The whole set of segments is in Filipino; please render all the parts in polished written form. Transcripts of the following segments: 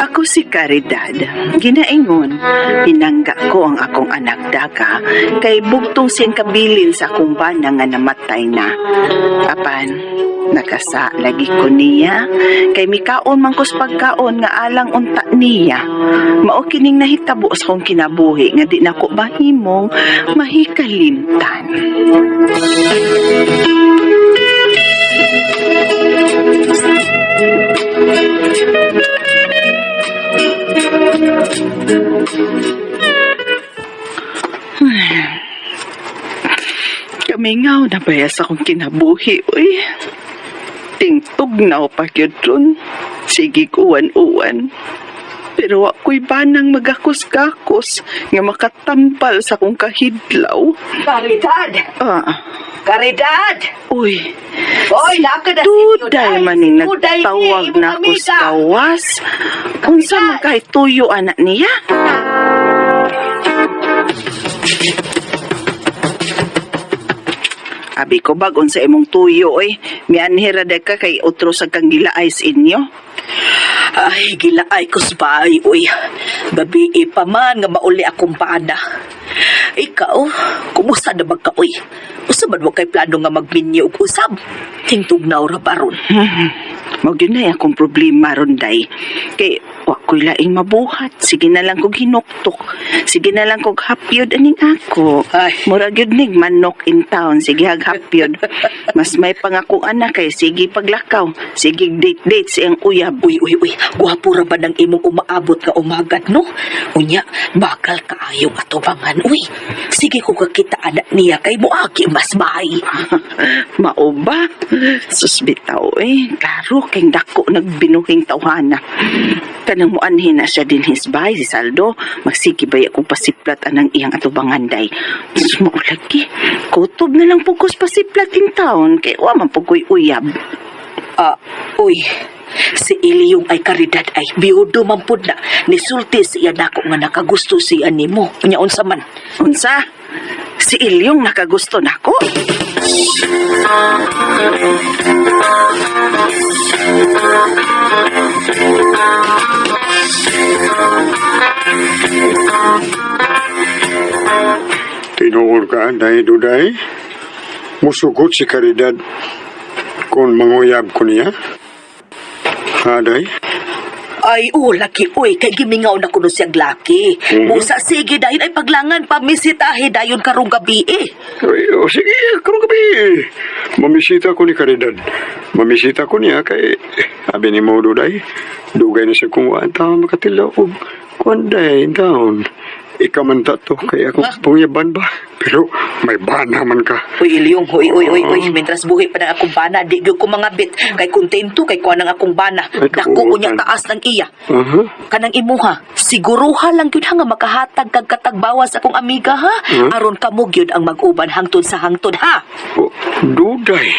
Ako si Caridad. Ginaingon, pinangga ko ang akong anak daga kay bugtong siyang kabilin sa akong bana nga namatay na. Apan, nakasa lagi ko niya kay mikaon man kus pagkaon nga alang unta niya. Mao kining nahitabo sa akong kinabuhi nga di nako mahimong mahikalimtan. Kamingaw na bayas akong kinabuhi, uy. Tingtugnaw pa yun ron. Sige uwan-uwan. Pero ako'y banang magakos-gakos nga makatampal sa akong kahidlaw. Caridad! Caridad! Uy, Oy, naka na Duday maning nagtawag na ako sa kawas. Unsa man kay tuyo anak niya? Abi ko bagon sa imong tuyo oy. Mianhira de ka kay utro sa kang gilaay sa inyo. Ay, gilaay ko sa bahay, uy. Gabi pa man nga mauli akong paana. Ikaw, kumusta na ba ka, uy? Usa man mo kay plano nga magminyo og usab? Tingtugnaw ra baron. Mao gyud na akong problema ron day. Kay wako'y laing mabuhat. Sige na lang kog hinuktok. Sige na lang kog hapyod aning ako. Ay. Mura gyud ning manok in town. Sige hapyod. Mas may pangakong anak kay sige paglakaw. Sige date siyang uyab. Uy, guwapo ra ba ng imong umaabot nga umagad, no? Unya, bakal kaayo atubangan, uy. Sige ko kakita anak niya kay moagi mas bahay. Mao ba? Susbitaw eh. Klaro kay dako nagbinuhing tawhana. Kanang muanhin na siya din hisbay si Saldo. Magsige baya kong pasiplat anang iyang atubangan day. Mao lagi. Kutob na lang pugkos pasiplat in town kay wa man pugoy uyab. Uy, si Ilyong ay Caridad ay biudo man pud na. Nisulti siya nako nga nakagusto siya nimo. Unya unsa man? Unsa? Si Ilyong nakagusto nako. Tinuol ka, Duday? Musugot si Caridad kung manguyab ko niya? Ha, Day? Ay, laki, uy, kay gimingaw na kuno siyang laki. Busa, sige, dahil ay paglangan pamisitahe dayon karong gabi eh. Ay, sige, karong gabi. Mamisita ko ni Caridad. Mamisita ko niya kay abi ni mo, Duday. Dugay na siya kung waan taon makatilaw og kuanday taon. Ikaw man tato, kaya akong pangyaban ba? Pero may bana man ka. Uy, Ilyong, uy. Mientras buhi pa ng akong bana, di gyud ko mga bit. Kay kontento, kay kuha ng akong bana. Dako ko niyang taas ng iya. Kanang imuha, siguruha lang yun nga makahatag kag katagbawas akong amiga, ha? Aron kamo gyud ang mag-uban hangtod sa hangtod, ha? Duday.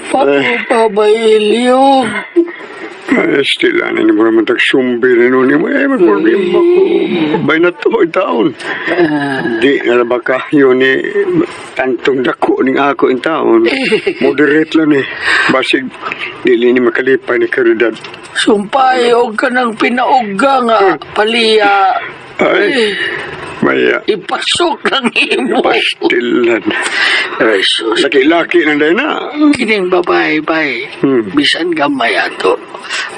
Paano ba, Ilyong? Ay, stila na ni mo naman tagsumbi rin ni mo. Magproblema ko. Bay na to, taon. Di na ba kayo ni tantong dako ning ako in taon. Moderate lang eh. Basig, dili ni makalipay ni Caridad. Sumpay, huwag ka nang pinauga nga, paliya. Ay, maya. Ipasok ng imo. Pastilan. Ay, sus. Laki-laki na dahil na. Kining babae, bay. Bisan gamay ato.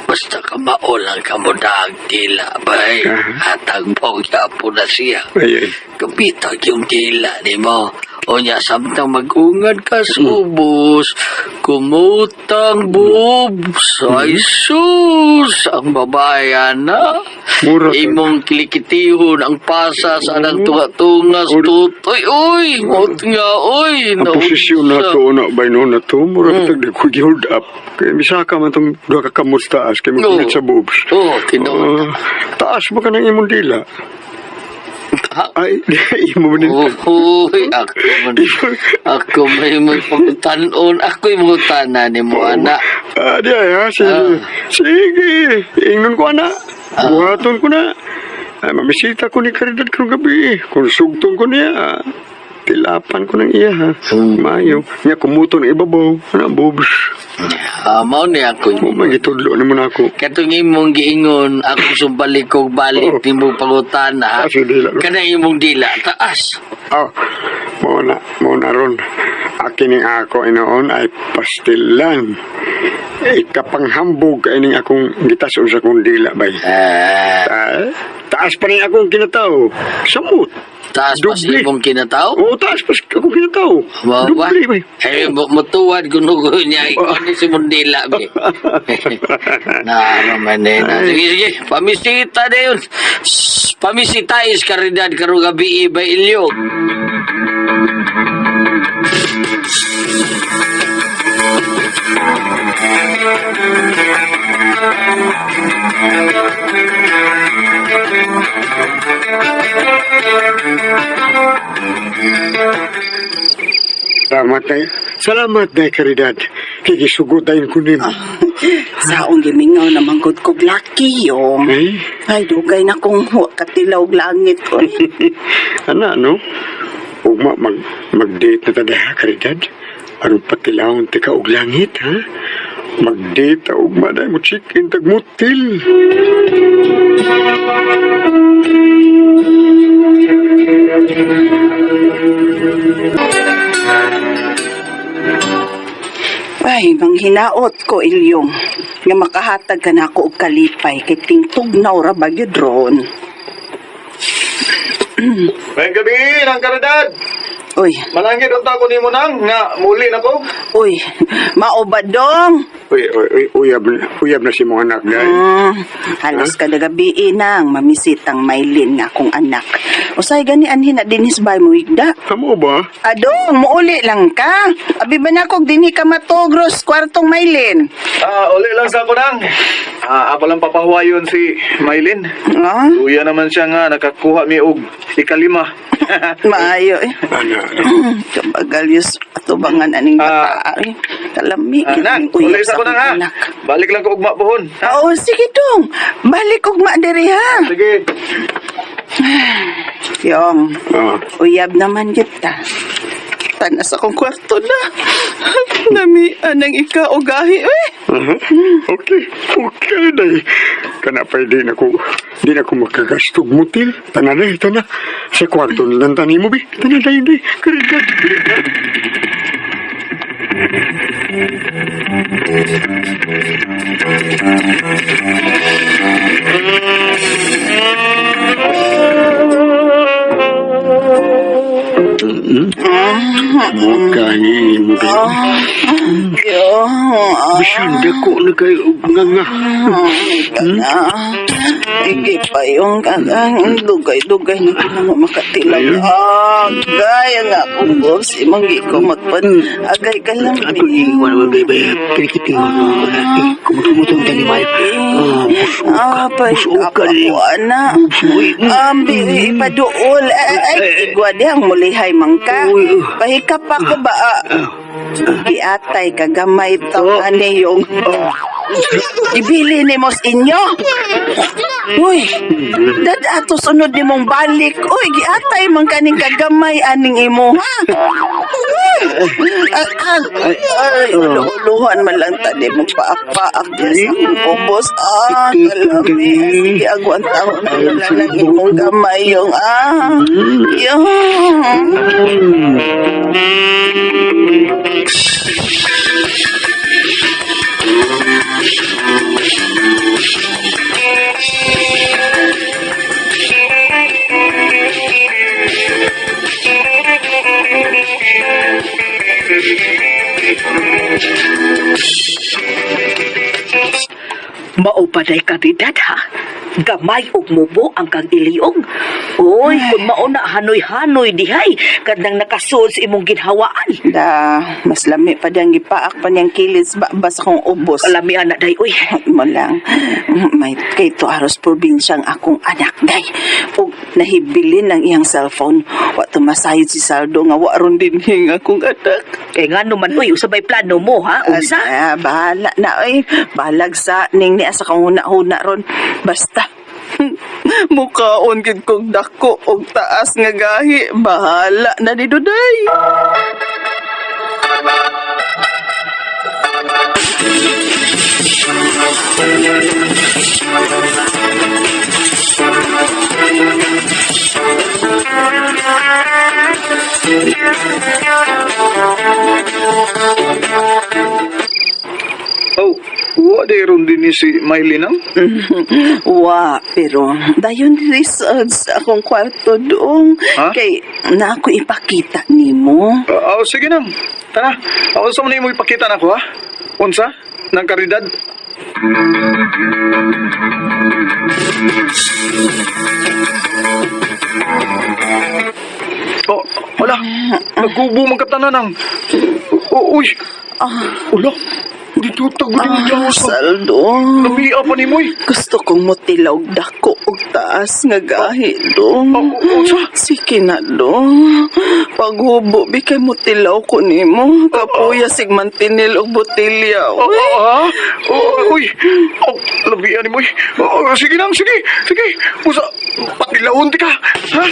Basta ka maulang ka mo daag dila, bay. Hatag po po na siya. Ay. Kapitag yung dila ni mo. O niya, samtang mag-ungad ka sa ubos, kumutang boobs. Ay sus, ang babae na. Mura ka. Imong kilikitihon ang pasa sa anang tunga-tungas tutoy. Uy, mot nga, uy. Ang posisyon na to, na ba no na to, mura ka tagda ko hold up. Kaya misaka man itong doon ka kamot taas, kaya magpunit sa boobs. Oh, tinood. Taas mo ka ng imong dila. Ay, imo mo din. Uy, ako may magpagtanon. Ako'y magtanan ni mo, anak. Di ay ha, sige. Ingon ko ana. Buhaton ko na. Ay, mamisita ko ni Caridad karong gabi. Kung sugtong ko niya, tilapan ko ng iya ha. Mayo. Niya kumuto ng ibabaw. Ano, boobs. Mao ni ako. Magitudlo naman ako. Katong imong giingon, ako sumbalik kog balik ni mo pangutan ha. Kasi dila. Kana imong dila, taas. Muna ron. Akin ako inoon ay pastilan. Ikapanghambog kay ning akong gitason sa kong dila bay. Taas pa rin akong kinataw. Samot. Taas pa sa imong kinataw? Oo, taas pa akong kinataw. Dubli bay. Mutuwad gunugo niya. Ikaw ni si Mundila, be. Naman na. Sige. Pamisita na yun. Pamisita is Caridad karong gabi ba ilyog. Salamat na Caridad. Kikisugutain ko nimo. Saong gimingaw na manggod kog laki yung. Ay, dugay na kong katilaw og langit ko. Ana, no? Ugma, mag-date na tada, Caridad. Aron patilawon tika og langit, ha? Mag-date ta ugma dahil mo chicken tagmutil. Ay, manghinaot ko, Ilyong. Nga makahatag ka na ako og kalipay kay tingtugnaw ra bagyod ron. May gabi ng Caridad. Uy, Malangit unta ko nimo nang nga muli na ko. uy, maobadong. Uyab na si mong anak, guys. Halos kada gabi nang mamisitang Maylin nga akong anak. Usay gani anhin na dinis bay mo igda. Kamu ba? Adong, muuli lang ka. Abi ba na kog dinhi ka matogros kwartong Maylin? Uli lang sa ko nang. Ako lang papahuwayon si Maylin. Ah, Luya naman siya nga nakakuha mi og ikalima. maayo eh. Ana. Kabagal yus atubangan aning bata eh. Kalami. Nang, uli sa ko nang ha. Balik lang ko ugma pohon. Oo, sige dong. Balik og diri ha. Sige. Yung, Ah. uyab naman kita. Tanas akong kwarto na. Namian ang ika-ugahi eh. Okay day. Kana pa di na ko makagastog mutil. Tanay. Sa kwarto nilang tani mo bi. Tanay. Caridad. Mukhanin mo kayo. Bisan dako na kayo nga. Hindi pa yung kagang dugay-dugay na kinamo makatilaw. Gaya nga kung boss, imang ko magpan. Agay ka lang. Ako iiwan mo ba kinikiting mo kumutong tani mayo. Pag ako, ana. Ambi, ipaduol. Ay, igwade ang mulihay mangka. Pahikap ako ba? Iatay kagamay to ani yung ibili ni mos inyo. Uy, dad ato sunod ni mong balik. Uy, giatay man kaning kagamay aning imo ha. Ay, luhan man lang tadi magpaak-paak diya sa akong ubos. Kalami. Sige, agwan taon na wala lang imong gamay yung yung. Maupaday karidad ha. Gamay ug mubo ang kang iliyong. Oy, kung mauna hanoy-hanoy dihay, kadang nakasuod sa imong ginhawaan. Da, mas lami pa diyang gipaak pa niyang kilis ba bas akong ubos. Kalami anak day, uy. Mo lang, may kay to aros probinsyang akong anak day. Ug nahibilin ang iyang cellphone. Wa tumasayod si Saldo nga wa ron din hing akong anak. Kay nga naman, uy, usabay plano mo ha. Unsa? Bahala na oy. Balag sa ning niya sa kahuna-huna ron. Basta mukaon gid kong dako og taas nga gahi. Bahala na ni Duday. Oh, wa day ron din ni si Mylene ang? Wa, pero dayon diri sa akong kwarto doong. Ha? Kay na ako ipakita nimo. Sige nang. Tara, ako sa mo ipakita na ko ha. Unsa? Nang karidad? Oh, wala. Nagubo man katanan ang. Uy. Wala. Dito taguling Ah, Diyos. Saldo. Namiya pa ni Moy. Gusto kong mutilaw dako og taas nga gahi dong. Unsa? Sige na dong. Paghubo bi kay mutilaw ko nimo. Kapuya sig mantinil og botilya. Uy. Labihan ni Moy. Sige nang, sige. Sige. Usa. Patilawon di ka. Ha?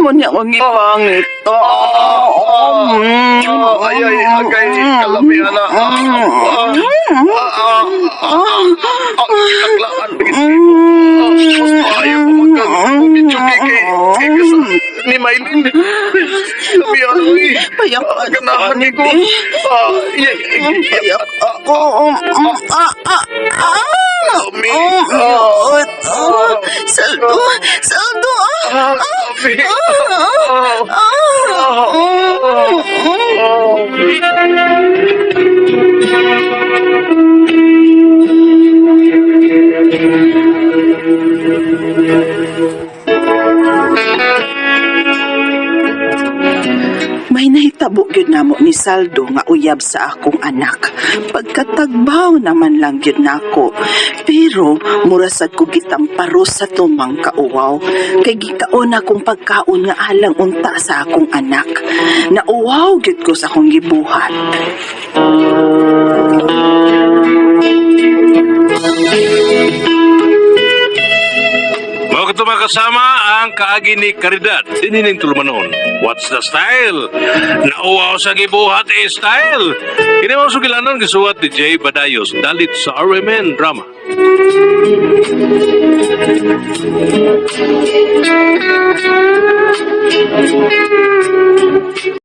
Muna akong ipangit. Agay. Kalamihan na. Itaglaan. Mas maayo ko magkakabitsugi kay ni Mylene. Labihan mo eh. Payak ka Ganahan ni ko. Payak ako. Kami. Saldo. Saldo. Kami. May nahitabo gyud namo ni Saldo nga uyab sa akong anak. Pagkatagbaw naman lang gyud nako. Pero murasad ko gitamparo sa tumang kauwaw. Kay gikaon akong pagkaon nga alang unta sa akong anak. Nauwaw gyud ko sa akong gibuhat. Mga katuma kasama ang kaagi ni Caridad. Dinining tulumanon. What's the style? Nauwaw sa gibuhat style. Ini mga sugilanon gisuwat ni Jay Badayos dalit sa RMN Drama.